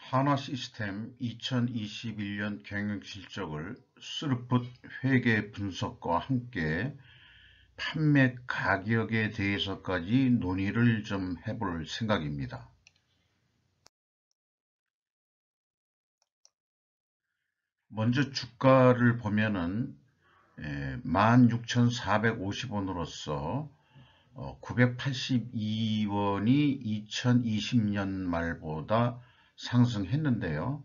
하나시스템 2021년 경영실적을 스루풋 회계 분석과 함께 판매 가격에 대해서까지 논의를 좀 해볼 생각입니다. 먼저 주가를 보면은 16,450원으로서 982원이 2020년 말보다 상승했는데요.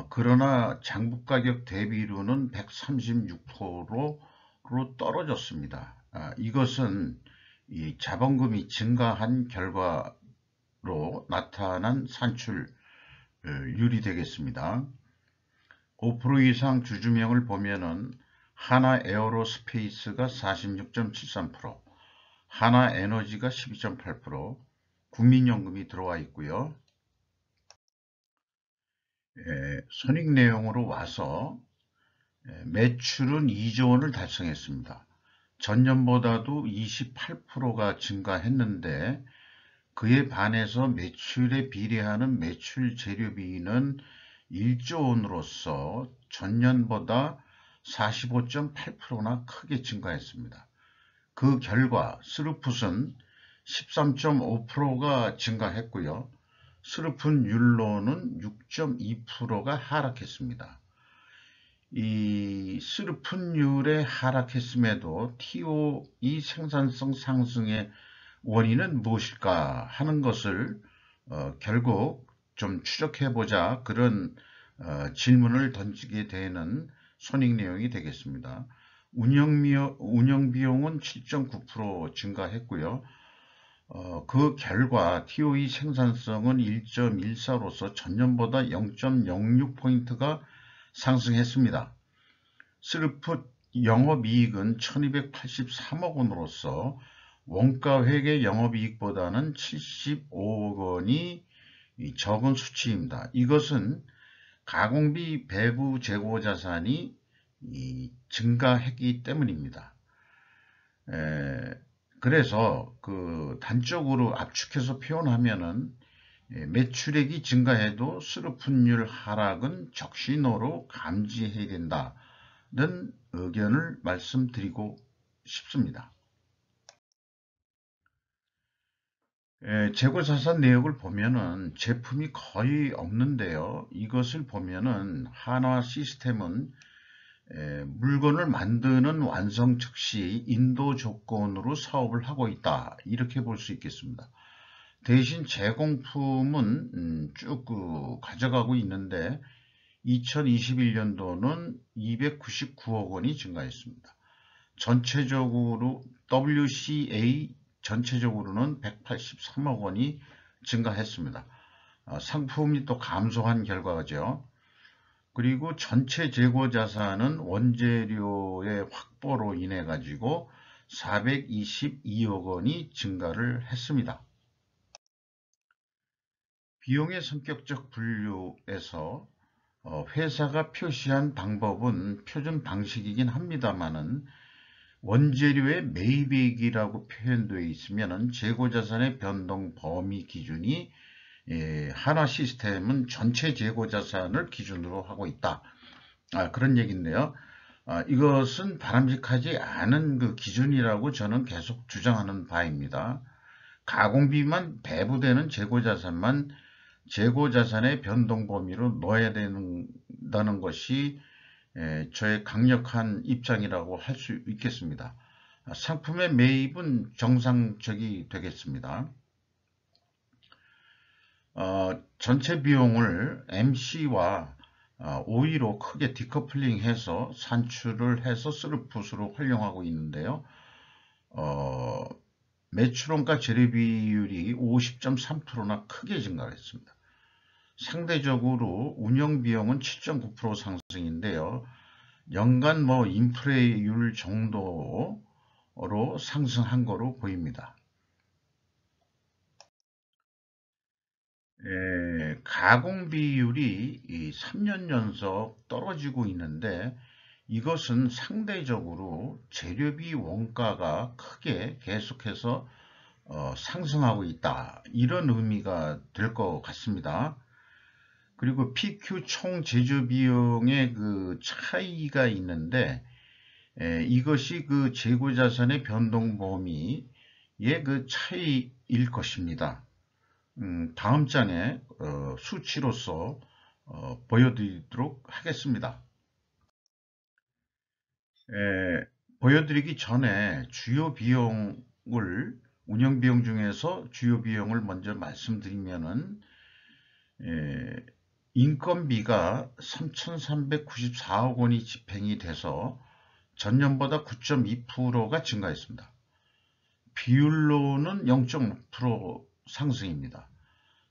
그러나 장부가격 대비로는 136%로 떨어졌습니다. 이것은 이 자본금이 증가한 결과로 나타난 산출률이 되겠습니다. 5% 이상 주주명을 보면은 하나 에어로스페이스가 46.73%, 하나 에너지가 12.8%, 국민연금이 들어와 있고요. 손익 내용으로 와서 매출은 2조 원을 달성했습니다. 전년보다도 28%가 증가했는데 그에 반해서 매출에 비례하는 매출 재료비는 1조 원으로서 전년보다 45.8%나 크게 증가했습니다. 그 결과 스루풋은 13.5%가 증가했고요. 스루풋율로는 6.2%가 하락했습니다. 이 스루풋율에 하락했음에도 TOE 생산성 상승의 원인은 무엇일까 하는 것을 결국 좀 추적해보자 그런 질문을 던지게 되는 손익 내용이 되겠습니다. 운영비용은 7.9% 증가했고요. 그 결과 TOE 생산성은 1.14로서 전년보다 0.06포인트가 상승했습니다. 스루풋 영업이익은 1283억 원으로서 원가회계 영업이익보다는 75억 원이 적은 수치입니다. 이것은 가공비 배부 재고 자산이 증가했기 때문입니다. 그래서 그 단적으로 압축해서 표현하면은 매출액이 증가해도 스루풋율 하락은 적신호로 감지해야 된다는 의견을 말씀드리고 싶습니다. 재고자산 내역을 보면은 제품이 거의 없는데요. 이것을 보면은 한화 시스템은 물건을 만드는 완성 즉시 인도 조건으로 사업을 하고 있다. 이렇게 볼 수 있겠습니다. 대신 제공품은 쭉 가져가고 있는데 2021년도는 299억 원이 증가했습니다. 전체적으로 WCA 전체적으로는 183억 원이 증가했습니다. 상품이 또 감소한 결과죠. 그리고 전체 재고 자산은 원재료의 확보로 인해 가지고 422억 원이 증가를 했습니다. 비용의 성격적 분류에서 회사가 표시한 방법은 표준 방식이긴 합니다만은 원재료의 매입액이라고 표현되어 있으면 재고자산의 변동 범위 기준이 한화 시스템은 전체 재고자산을 기준으로 하고 있다. 그런 얘기인데요. 이것은 바람직하지 않은 그 기준이라고 저는 계속 주장하는 바입니다. 가공비만 배부되는 재고자산만 재고자산의 변동 범위로 넣어야 된다는 것이 저의 강력한 입장이라고 할 수 있겠습니다. 상품의 매입은 정상적이 되겠습니다. 전체 비용을 MC와 OE로 크게 디커플링해서 산출을 해서 스루풋으로 활용하고 있는데요. 매출원가 재료비율이 50.3%나 크게 증가했습니다. 상대적으로 운영비용은 7.9% 상승인데요. 연간 인플레이율 정도로 상승한 거로 보입니다. 가공 비율이 3년 연속 떨어지고 있는데 이것은 상대적으로 재료비 원가가 크게 계속해서 상승하고 있다. 이런 의미가 될 것 같습니다. 그리고 PQ 총 제조 비용의 그 차이가 있는데, 이것이 그 재고 자산의 변동 범위의 그 차이일 것입니다. 다음 장에 수치로서 보여드리도록 하겠습니다. 보여드리기 전에 주요 비용을, 운영 비용 중에서 주요 비용을 먼저 말씀드리면은, 인건비가 3,394억 원이 집행이 돼서 전년보다 9.2%가 증가했습니다. 비율로는 0.5% 상승입니다.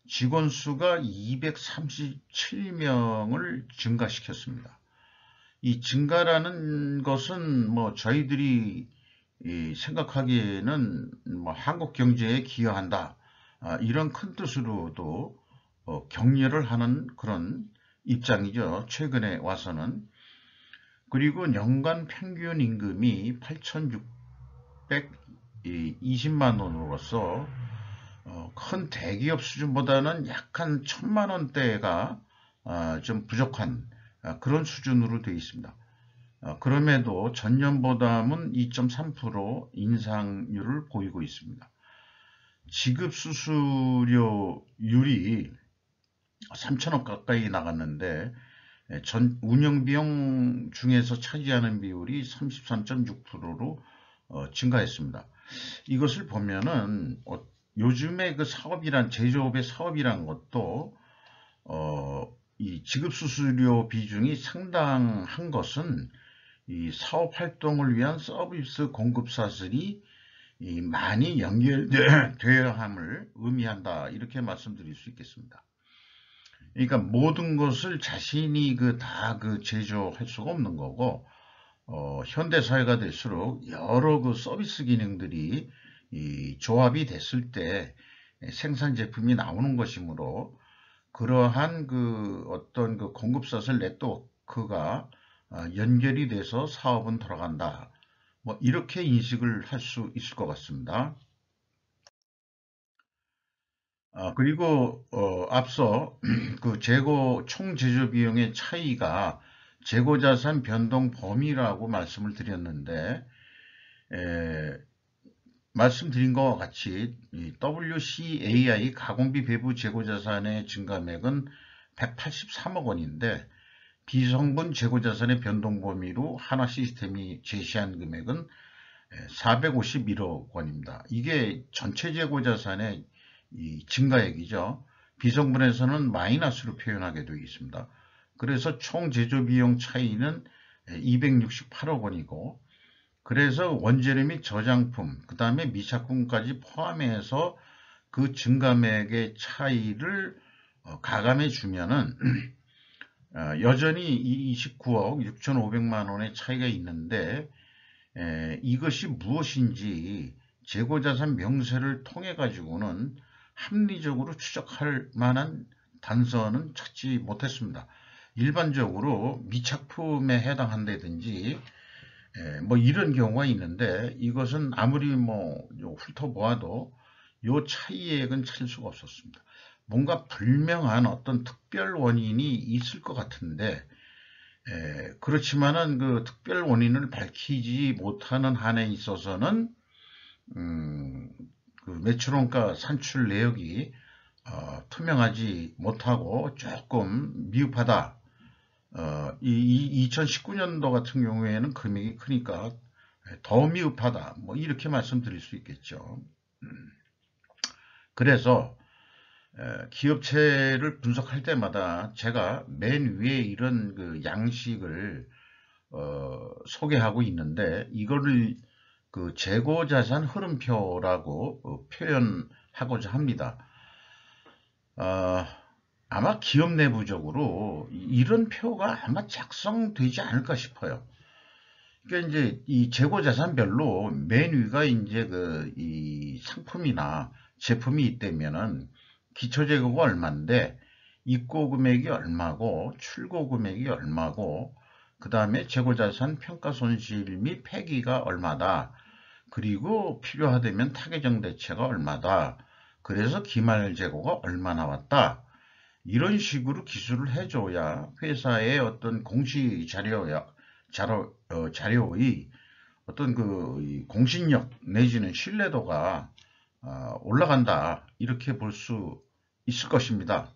직원 수가 237명을 증가시켰습니다. 이 증가라는 것은 뭐 저희들이 생각하기에는 뭐 한국 경제에 기여한다, 이런 큰 뜻으로도 격려를 하는 그런 입장이죠. 최근에 와서는. 그리고 연간 평균 임금이 8,620만 원으로서 큰 대기업 수준보다는 약간 1,000만 원대가 좀 부족한 그런 수준으로 되어 있습니다. 그럼에도 전년보다는 2.3% 인상률을 보이고 있습니다. 지급 수수료율이 3천억 가까이 나갔는데 전 운영비용 중에서 차지하는 비율이 33.6%로 증가했습니다. 이것을 보면은 요즘에 그 사업이란, 제조업의 사업이란 것도 이 지급 수수료 비중이 상당한 것은 이 사업 활동을 위한 서비스 공급사들이 많이 연결되어야 함을 의미한다, 이렇게 말씀드릴 수 있겠습니다. 그러니까 모든 것을 자신이 다 제조할 수가 없는 거고, 현대 사회가 될수록 여러 그 서비스 기능들이 조합이 됐을 때 생산 제품이 나오는 것이므로, 그러한 어떤 공급사설 네트워크가 연결이 돼서 사업은 돌아간다, 뭐 이렇게 인식을 할 수 있을 것 같습니다. 그리고 앞서 그 재고 총 제조 비용의 차이가 재고 자산 변동 범위라고 말씀을 드렸는데, 말씀드린 것과 같이 WCAI 가공비 배부 재고 자산의 증가액은 183억 원인데, 비성분 재고 자산의 변동 범위로 하나 시스템이 제시한 금액은 451억 원입니다. 이게 전체 재고 자산의 증가액이죠. 비성분에서는 마이너스로 표현하게 되어 있습니다. 그래서 총 제조 비용 차이는 268억 원이고, 그래서 원재료 및 저장품, 그 다음에 미착품까지 포함해서 그 증감액의 차이를 가감해 주면은 여전히 29억 6,500만 원의 차이가 있는데, 이것이 무엇인지 재고자산 명세를 통해 가지고는 합리적으로 추적할 만한 단서는 찾지 못했습니다. 일반적으로 미착품에 해당한다든지 뭐 이런 경우가 있는데, 이것은 아무리 뭐 훑어보아도 이 차이액은 찾을 수가 없었습니다. 뭔가 불명한 어떤 특별 원인이 있을 것 같은데, 그렇지만은 그 특별 원인을 밝히지 못하는 한에 있어서는 그 매출원가 산출 내역이 투명하지 못하고 조금 미흡하다. 이 2019년도 같은 경우에는 금액이 크니까 더 미흡하다, 뭐 이렇게 말씀드릴 수 있겠죠. 그래서 기업체를 분석할 때마다 제가 맨 위에 이런 그 양식을 소개하고 있는데, 이거를 그 재고자산 흐름표라고 표현하고자 합니다. 아마 기업 내부적으로 이런 표가 아마 작성되지 않을까 싶어요. 그러니까 이제 이 재고자산별로 맨 위가 이제 이 상품이나 제품이 있다면은 기초재고가 얼마인데, 입고 금액이 얼마고, 출고 금액이 얼마고, 그 다음에 재고자산 평가손실 및 폐기가 얼마다, 그리고 필요하다면 타개정 대체가 얼마다, 그래서 기말재고가 얼마 나왔다, 이런 식으로 기술을 해줘야 회사의 어떤 공시 자료의 어떤 이 공신력 내지는 신뢰도가 올라간다, 이렇게 볼 수 있을 것입니다.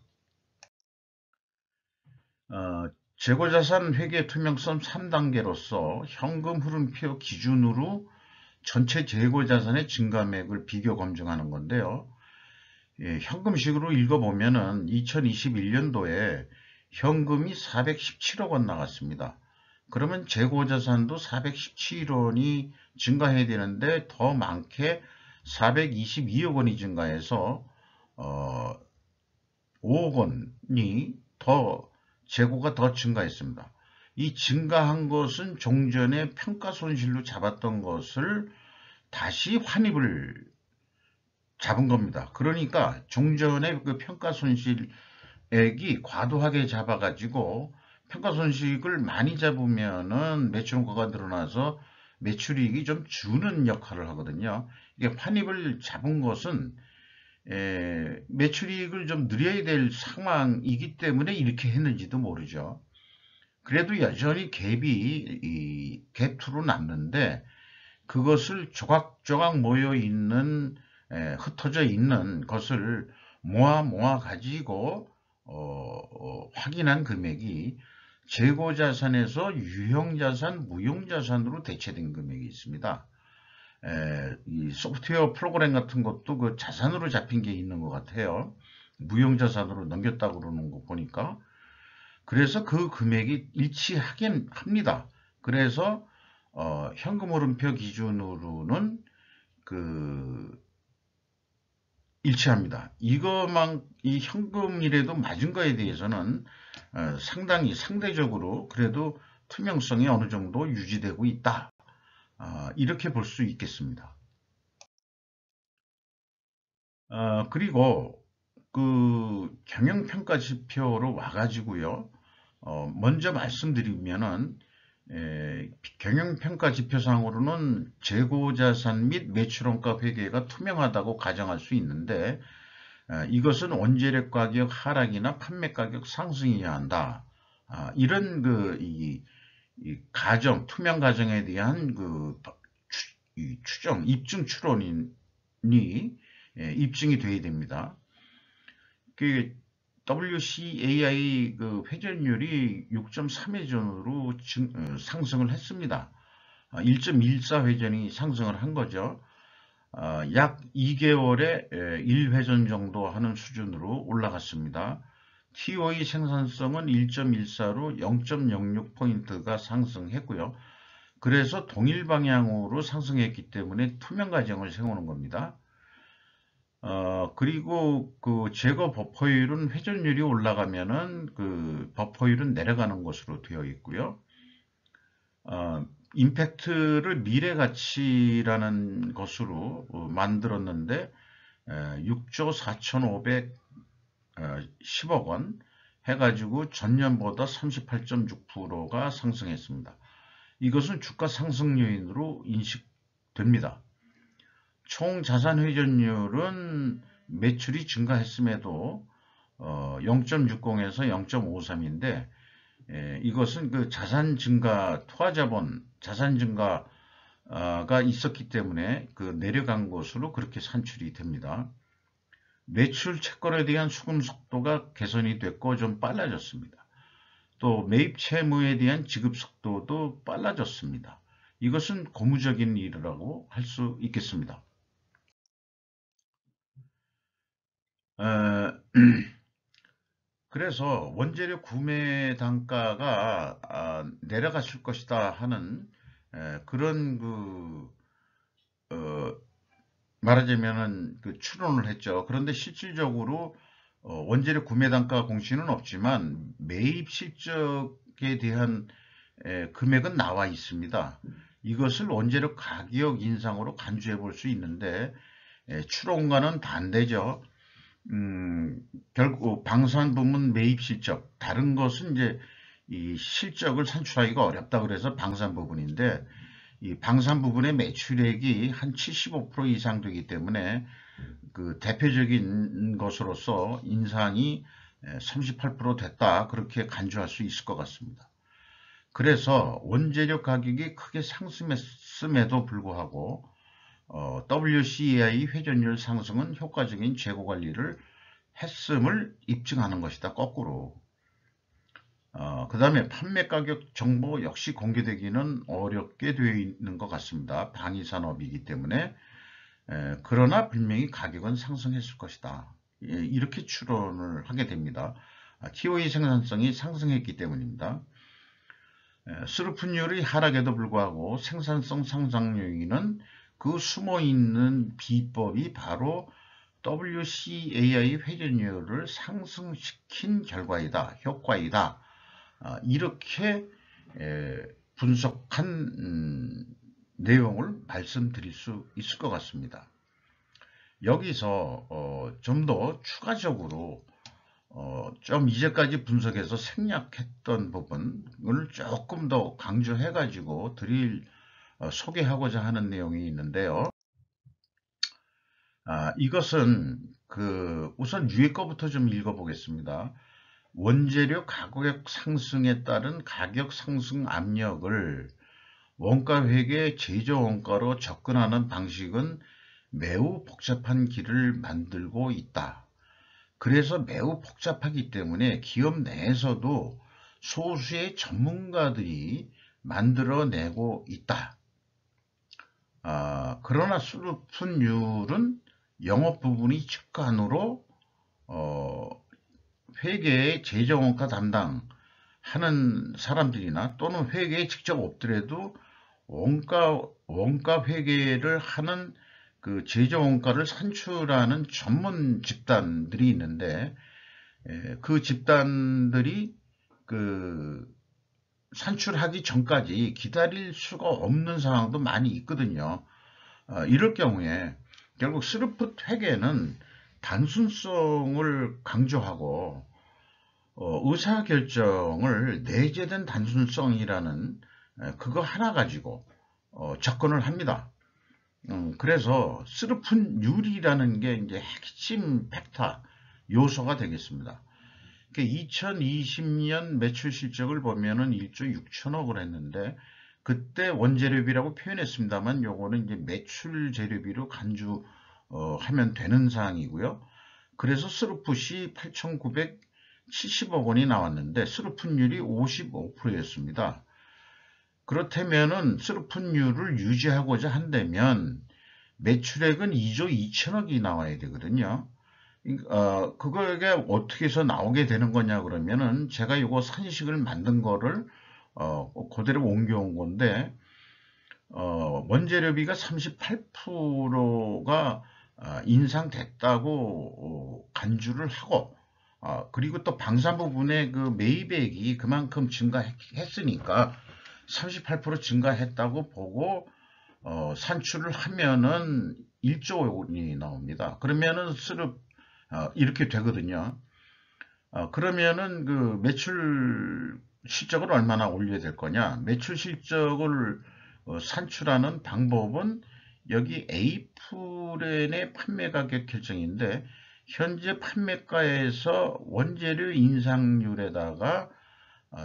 재고자산 회계 투명성 3단계로서 현금 흐름표 기준으로 전체 재고자산의 증가액을 비교 검증하는 건데요. 예, 현금식으로 읽어보면은 2021년도에 현금이 417억 원 나갔습니다. 그러면 재고자산도 417원이 증가해야 되는데 더 많게 422억 원이 증가해서 5억 원이 더 재고가 더 증가했습니다. 이 증가한 것은 종전에 평가 손실로 잡았던 것을 다시 환입을 잡은 겁니다. 그러니까 종전에 그 평가 손실액이 과도하게 잡아가지고 평가 손실을 많이 잡으면은 매출원가가 늘어나서 매출이익이 좀 주는 역할을 하거든요. 이게 환입을 잡은 것은 매출이익을 좀 늘려야 될 상황이기 때문에 이렇게 했는지도 모르죠. 그래도 여전히 갭이 갭2로 남는데 그것을 조각조각 모여 있는, 흩어져 있는 것을 모아 가지고 확인한 금액이 재고자산에서 유형자산, 무형자산으로 대체된 금액이 있습니다. 이 소프트웨어 프로그램 같은 것도 그 자산으로 잡힌 게 있는 것 같아요. 무형자산으로 넘겼다고 그러는 거 보니까. 그래서 그 금액이 일치하긴 합니다. 그래서 현금 흐름표 기준으로는 일치합니다. 이 현금이라도 맞은 거에 대해서는 상당히 상대적으로 그래도 투명성이 어느 정도 유지되고 있다. 이렇게 볼 수 있겠습니다. 그리고 그 경영평가 지표로 와가지고요. 먼저 말씀드리면은 경영평가 지표상으로는 재고자산 및 매출원가 회계가 투명하다고 가정할 수 있는데 이것은 원재료 가격 하락이나 판매 가격 상승이어야 한다. 이런 이 가정, 투명 가정에 대한 추정, 입증 추론이 입증이 돼야 됩니다. 그 WCAI 그 회전율이 6.3회전으로 상승을 했습니다. 1.14회전이 상승을 한 거죠. 약 2개월에 1회전 정도 하는 수준으로 올라갔습니다. TOE 생산성은 1.14로 0.06포인트가 상승했고요. 그래서 동일 방향으로 상승했기 때문에 투명 가정을 세우는 겁니다. 그리고 그 제거 버퍼율은 회전율이 올라가면은 그 버퍼율은 내려가는 것으로 되어 있고요. 임팩트를 미래 가치라는 것으로 만들었는데 6조 4,510억 원 해가지고 전년보다 38.6%가 상승했습니다. 이것은 주가 상승 요인으로 인식됩니다. 총 자산 회전율은 매출이 증가했음에도 0.60에서 0.53인데 이것은 그 자산 증가, 투하자본 자산 증가가 있었기 때문에 그 내려간 것으로 그렇게 산출이 됩니다. 매출 채권에 대한 수금 속도가 개선이 됐고 좀 빨라졌습니다. 또 매입 채무에 대한 지급 속도도 빨라졌습니다. 이것은 고무적인 일이라고 할 수 있겠습니다. 그래서 원재료 구매 단가가 내려갔을 것이다 하는 그런 말하자면은 그 추론을 했죠. 그런데 실질적으로 원재료 구매 단가 공시는 없지만 매입 실적에 대한 금액은 나와 있습니다. 이것을 원재료 가격 인상으로 간주해 볼 수 있는데 추론과는 반대죠. 결국 방산 부문 매입 실적, 다른 것은 이제 이 실적을 산출하기가 어렵다 그래서 방산 부분인데 이 방산 부분의 매출액이 한 75% 이상 되기 때문에 그 대표적인 것으로서 인상이 38% 됐다, 그렇게 간주할 수 있을 것 같습니다. 그래서 원재료 가격이 크게 상승했음에도 불구하고 WCAI 회전율 상승은 효과적인 재고 관리를 했음을 입증하는 것이다. 거꾸로. 그 다음에 판매 가격 정보 역시 공개되기는 어렵게 되어 있는 것 같습니다. 방위산업이기 때문에. 그러나 분명히 가격은 상승했을 것이다. 이렇게 추론을 하게 됩니다. TOE 생산성이 상승했기 때문입니다. 스루풋율의 하락에도 불구하고 생산성 상승 요인은 그 숨어있는 비법이 바로 WCAI 회전율을 상승시킨 결과이다, 효과이다. 이렇게 분석한 내용을 말씀드릴 수 있을 것 같습니다. 여기서 좀 더 추가적으로 좀 이제까지 분석해서 생략했던 부분을 조금 더 강조해 가지고 소개하고자 하는 내용이 있는데요. 이것은 우선 위에 거부터 좀 읽어보겠습니다. 원재료 가격 상승에 따른 가격 상승 압력을 원가 회계 제조 원가로 접근하는 방식은 매우 복잡한 길을 만들고 있다. 그래서 매우 복잡하기 때문에 기업 내에서도 소수의 전문가들이 만들어내고 있다. 그러나 수루풋율은 영업 부분이 직관으로 회계의 제조원가 담당하는 사람들이나 또는 회계에 직접 없더라도 원가 회계를 하는 그 제조원가를 산출하는 전문 집단들이 있는데, 그 집단들이 산출하기 전까지 기다릴 수가 없는 상황도 많이 있거든요. 이럴 경우에 결국 스루풋 회계는 단순성을 강조하고 의사결정을 내재된 단순성이라는 그거 하나 가지고 접근을 합니다. 그래서 스루풋율이라는 게 이제 핵심 팩터 요소가 되겠습니다. 2020년 매출 실적을 보면은 1조 6천억을 했는데, 그때 원재료비라고 표현했습니다만 요거는 이제 매출 재료비로 간주하면 되는 사항이고요. 그래서 스루풋이 8,970억 원이 나왔는데 스루풋율이 55%였습니다. 그렇다면은 스루풋율을 유지하고자 한다면 매출액은 2조 2천억이 나와야 되거든요. 그거가 어떻게 해서 나오게 되는 거냐 그러면은, 제가 이거 산식을 만든 거를 그대로 옮겨온 건데, 원재료비가 38%가 인상됐다고 간주를 하고, 그리고 또 방산 부분의 그 매입액이 그만큼 증가했으니까 38% 증가했다고 보고 산출을 하면은 1조 원이 나옵니다. 그러면은 이렇게 되거든요. 그러면은 그 매출 실적을 얼마나 올려야 될 거냐? 매출 실적을 산출하는 방법은 여기 A풀의 판매 가격 결정인데, 현재 판매가에서 원재료 인상률에다가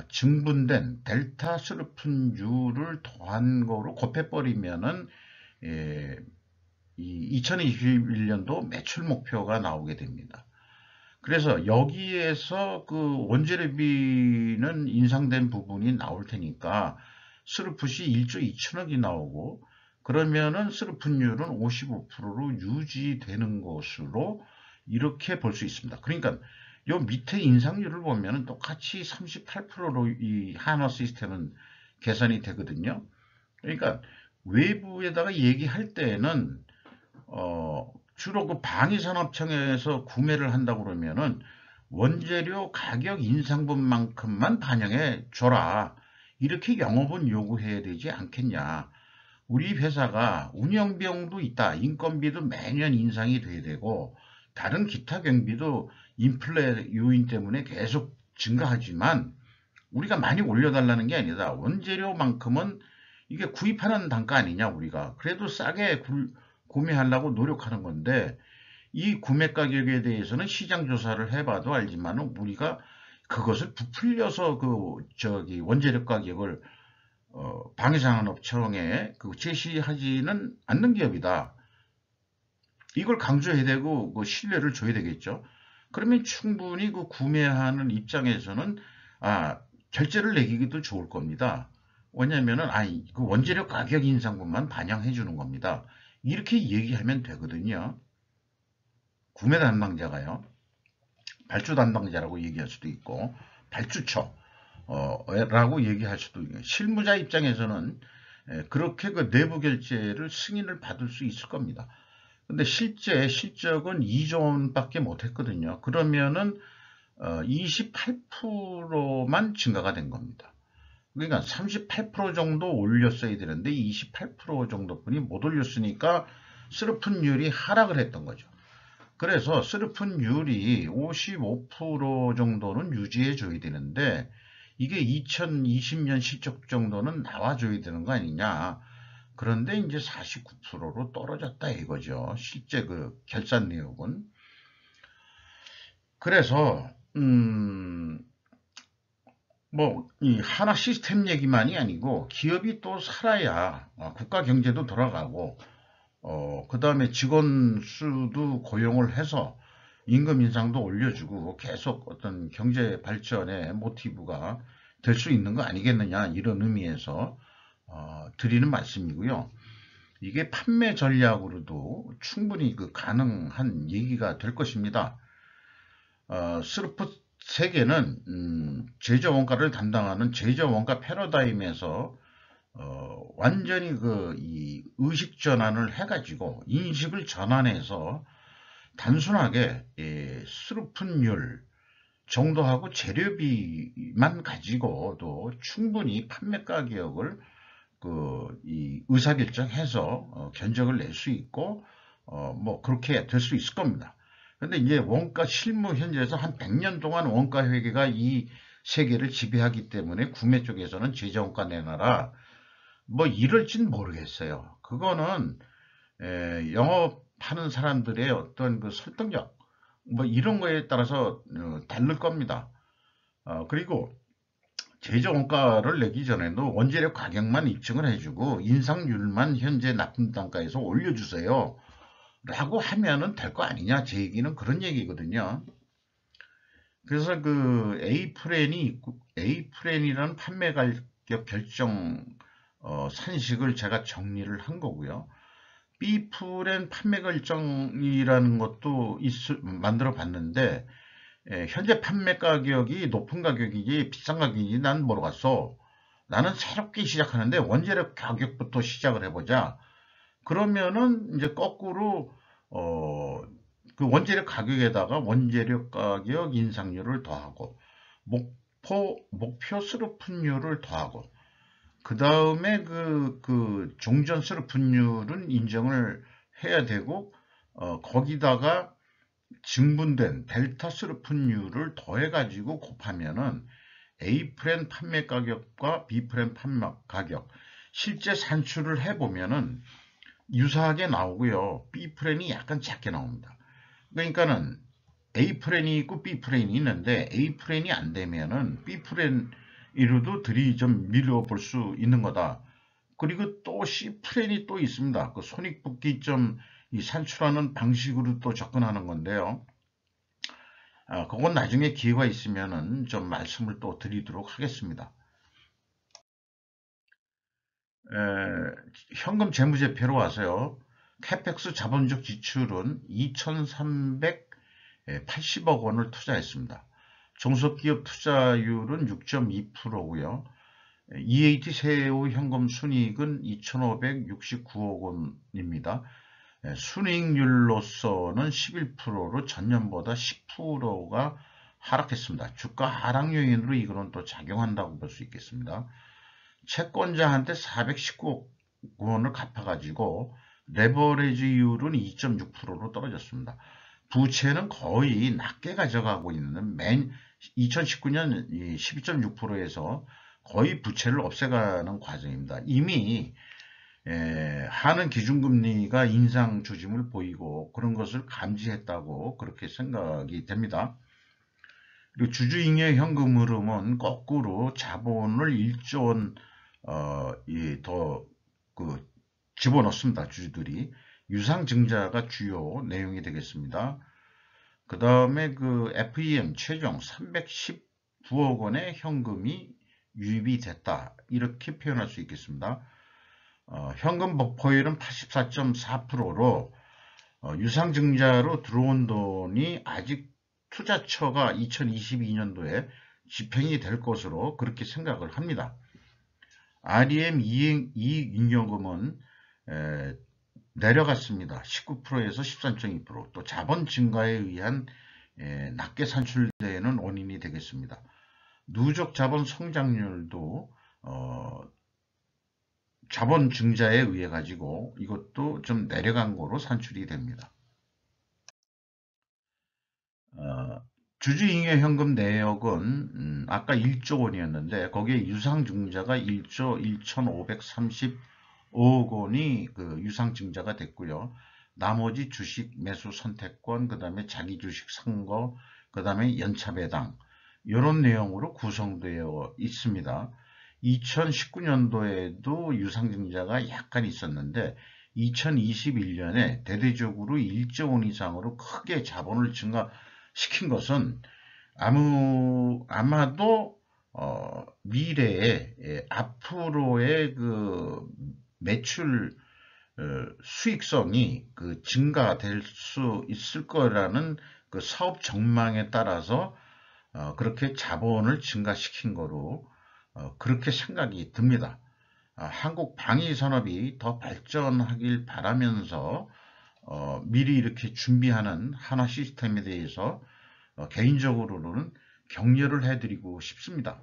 증분된 델타 스루풋율을 더한 거로 곱해버리면은 2021년도 매출 목표가 나오게 됩니다. 그래서 여기에서 그 원재료비는 인상된 부분이 나올 테니까 스루풋이 1조 2천억이 나오고, 그러면은 스루풋율은 55%로 유지되는 것으로 이렇게 볼 수 있습니다. 그러니까 요 밑에 인상률을 보면은 똑같이 38%로 이 한화 시스템은 계산이 되거든요. 그러니까 외부에다가 얘기할 때는 주로 그 방위산업청에서 구매를 한다고 그러면은 원재료 가격 인상분만큼만 반영해 줘라, 이렇게 영업은 요구해야 되지 않겠냐. 우리 회사가 운영비용도 있다, 인건비도 매년 인상이 돼야 되고 다른 기타 경비도 인플레 요인 때문에 계속 증가하지만 우리가 많이 올려달라는 게 아니다. 원재료만큼은 이게 구입하는 단가 아니냐, 우리가. 그래도 싸게 구매하려고 노력하는 건데, 이 구매 가격에 대해서는 시장 조사를 해봐도 알지만 우리가 그것을 부풀려서 원재료 가격을 방위산업청에 제시하지는 않는 기업이다. 이걸 강조해야 되고 신뢰를 줘야 되겠죠. 그러면 충분히 구매하는 입장에서는 결제를 내기도 좋을 겁니다. 왜냐면은 그 원재료 가격 인상분만 반영해 주는 겁니다. 이렇게 얘기하면 되거든요. 구매 담당자가요. 발주 담당자라고 얘기할 수도 있고 발주처 라고 얘기할 수도 있고 실무자 입장에서는 그렇게 내부 결제를 승인을 받을 수 있을 겁니다. 근데 실적은 2조 원밖에 못했거든요. 그러면은 28%만 증가가 된 겁니다. 그러니까 38% 정도 올렸어야 되는데 28% 정도뿐이 못 올렸으니까 스르픈율이 하락을 했던 거죠. 그래서 스르픈율이 55% 정도는 유지해 줘야 되는데 이게 2020년 실적 정도는 나와줘야 되는 거 아니냐. 그런데 이제 49%로 떨어졌다 이거죠. 실제 결산 내역은. 그래서 이 하나 시스템 얘기만이 아니고 기업이 또 살아야 국가 경제도 돌아가고 그 다음에 직원 수도 고용을 해서 임금 인상도 올려주고 계속 어떤 경제 발전의 모티브가 될 수 있는 거 아니겠느냐 이런 의미에서 드리는 말씀이고요. 이게 판매 전략으로도 충분히 가능한 얘기가 될 것입니다. 스루프 세계는 제조 원가를 담당하는 제조 원가 패러다임에서 완전히 이 의식 전환을 해가지고 인식을 전환해서 단순하게 스루픈율 정도하고 재료비만 가지고도 충분히 판매 가격을 이 의사결정해서 견적을 낼 수 있고 그렇게 될 수 있을 겁니다. 그런데 이제 원가 실무 현재에서 한 100년 동안 원가 회계가 이 세계를 지배하기 때문에 구매 쪽에서는 제저원가 내놔라 이럴진 모르겠어요. 그거는 영업하는 사람들의 어떤 설득력 이런 거에 따라서 다를 겁니다. 그리고 제조 원가를 내기 전에도 원재료 가격만 입증을 해주고 인상률만 현재 납품 단가에서 올려주세요 라고 하면은 될 거 아니냐. 제 얘기는 그런 얘기거든요. 그래서 A프렌이라는 판매 가격 결정 산식을 제가 정리를 한 거고요. B프렌 판매 결정이라는 것도 만들어 봤는데 현재 판매 가격이 높은 가격이지 비싼 가격이지 난 모르겠어. 나는 새롭게 시작하는데 원재료 가격부터 시작을 해보자. 그러면은 이제 거꾸로 그 원재료 가격에다가 원재료 가격 인상률을 더하고 목표 스루픈율을 더하고 그 다음에 종전 스루픈율은 인정을 해야 되고 거기다가 증분된 델타 스루픈율을 더해가지고 곱하면은 A프렌 판매 가격과 B프렌 판매 가격 실제 산출을 해보면은 유사하게 나오고요. B프렌이 약간 작게 나옵니다. 그러니까는 A프렌이 있고 B프렌이 있는데 A프렌이 안 되면은 B프렌으로도 들이 좀 밀어볼 수 있는 거다. 그리고 또 C프렌이 또 있습니다. 손익분기점 산출하는 방식으로 또 접근하는 건데요. 그건 나중에 기회가 있으면은 좀 말씀을 또 드리도록 하겠습니다. 현금 재무제표로 와서요. 캐펙스 자본적 지출은 2,380억 원을 투자했습니다. 종속기업 투자율은 6.2%고요. EAT 세후 현금 순이익은 2,569억 원입니다. 순이익률로서는 11%로 전년보다 10%가 하락했습니다. 주가 하락 요인으로 이거는 또 작용한다고 볼 수 있겠습니다. 채권자한테 419억 원을 갚아가지고 레버리지율은 2.6%로 떨어졌습니다. 부채는 거의 낮게 가져가고 있는 2019년 12.6%에서 거의 부채를 없애가는 과정입니다. 이미 하는 기준금리가 인상 조짐을 보이고 그런 것을 감지했다고 그렇게 생각이 됩니다. 그리고 주주잉여 현금 흐름은 거꾸로 자본을 1조 원 더 집어넣습니다. 주주들이. 유상증자가 주요 내용이 되겠습니다. 그 다음에 FEM 최종 319억 원의 현금이 유입이 됐다. 이렇게 표현할 수 있겠습니다. 현금 버퍼율은 84.4%로 유상증자로 들어온 돈이 아직 투자처가 2022년도에 집행이 될 것으로 그렇게 생각을 합니다. REM 이익잉여금은 내려갔습니다. 19%에서 13.2%. 또 자본 증가에 의한 낮게 산출되는 원인이 되겠습니다. 누적 자본 성장률도 자본 증자에 의해 가지고 이것도 좀 내려간 거로 산출이 됩니다. 주주잉여 현금 내역은 아까 1조 원이었는데 거기에 유상증자가 1조 1,535억 원이 유상증자가 됐고요. 나머지 주식 매수 선택권, 그 다음에 자기 주식 산 거, 그 다음에 연차 배당 이런 내용으로 구성되어 있습니다. 2019년도에도 유상증자가 약간 있었는데 2021년에 대대적으로 1조 원 이상으로 크게 자본을 증가시킨 것은 아마도 미래에 앞으로의 매출 수익성이 증가될 수 있을 거라는 사업 전망에 따라서 그렇게 자본을 증가시킨 거로 그렇게 생각이 듭니다. 한국 방위산업이 더 발전하길 바라면서 미리 이렇게 준비하는 한화 시스템에 대해서 개인적으로는 격려를 해드리고 싶습니다.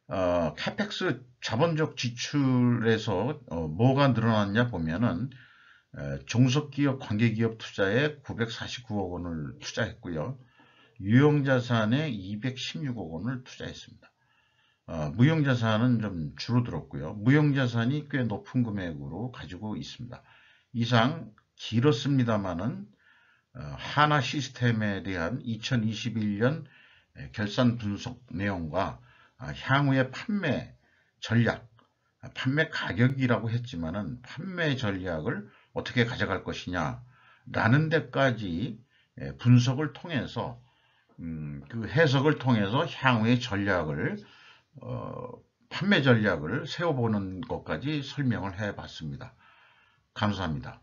카펙스 자본적 지출에서 뭐가 늘어났냐 보면은 종속기업 관계기업 투자에 949억 원을 투자했고요. 유형자산에 216억 원을 투자했습니다. 무형자산은 좀 줄어들었고요. 무형자산이 꽤 높은 금액으로 가지고 있습니다. 이상 길었습니다만은 한화 시스템에 대한 2021년 결산 분석 내용과 향후의 판매 전략, 판매 가격이라고 했지만은 판매 전략을 어떻게 가져갈 것이냐 라는 데까지 분석을 통해서 그 해석을 통해서 향후의 전략을 판매 전략을 세워보는 것까지 설명을 해봤습니다. 감사합니다.